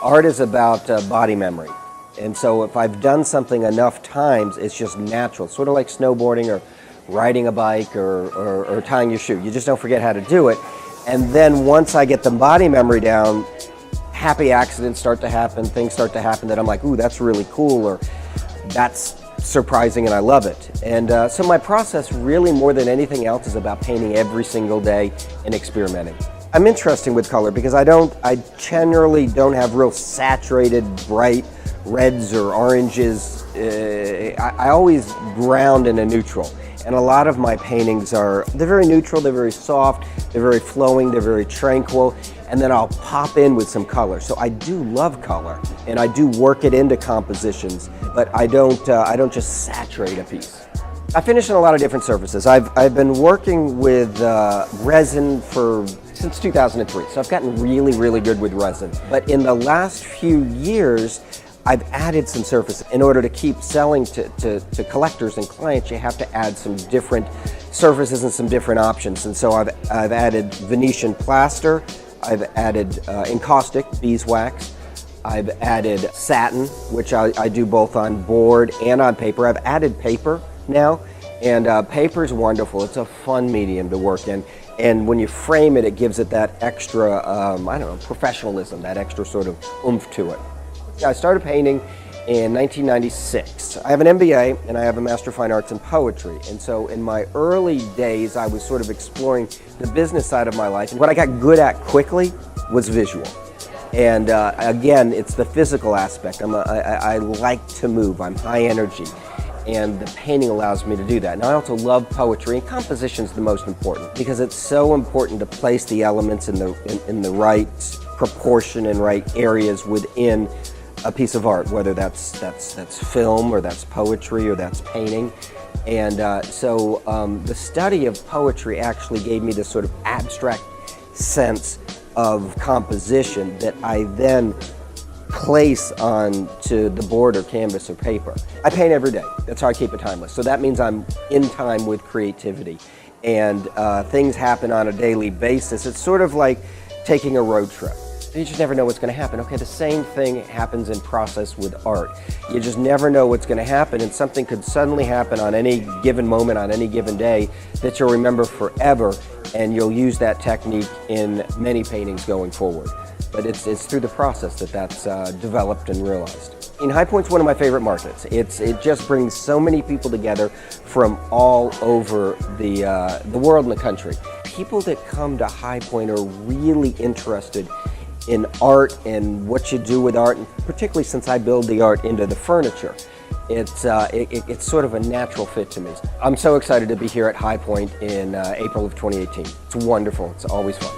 Art is about body memory. And so if I've done something enough times, it's just natural. Sort of like snowboarding or riding a bike or tying your shoe. You just don't forget how to do it. And then once I get the body memory down, happy accidents start to happen, things start to happen that I'm like, ooh, that's really cool, or that's surprising and I love it. And so my process really more than anything else is about painting every single day and experimenting. I'm interested with color because I generally don't have real saturated, bright reds or oranges. I always ground in a neutral. And a lot of my paintings they're very neutral, they're very soft, they're very flowing, they're very tranquil, and then I'll pop in with some color. So I do love color, and I do work it into compositions, but I don't just saturate a piece. I finish on a lot of different surfaces. I've been working with resin since 2003, so I've gotten really, really good with resin. But in the last few years, I've added some surface. In order to keep selling to collectors and clients, you have to add some different surfaces and some different options. And so I've added Venetian plaster, I've added encaustic, beeswax, I've added satin, which I do both on board and on paper. I've added paper now, and paper is wonderful. It's a fun medium to work in. And when you frame it, it gives it that extra, professionalism, that extra sort of oomph to it. I started painting in 1996. I have an MBA and I have a Master of Fine Arts in Poetry. And so in my early days, I was sort of exploring the business side of my life. And what I got good at quickly was visual. And again, it's the physical aspect. I like to move, I'm high energy. And the painting allows me to do that. And I also love poetry, and composition is the most important because it's so important to place the elements in the right proportion and right areas within a piece of art, whether that's film or that's poetry or that's painting. And so the study of poetry actually gave me this sort of abstract sense of composition that I then place onto the board or canvas or paper. I paint every day. That's how I keep it timeless. So that means I'm in time with creativity, and things happen on a daily basis. It's sort of like taking a road trip. You just never know what's going to happen. Okay, the same thing happens in process with art. You just never know what's going to happen, and something could suddenly happen on any given moment, on any given day, that you'll remember forever, and you'll use that technique in many paintings going forward. But it's through the process that's developed and realized. High Point's one of my favorite markets. It just brings so many people together from all over the world and the country. People that come to High Point are really interested in art and what you do with art, and particularly since I build the art into the furniture. It's sort of a natural fit to me. I'm so excited to be here at High Point in April of 2018. It's wonderful. It's always fun.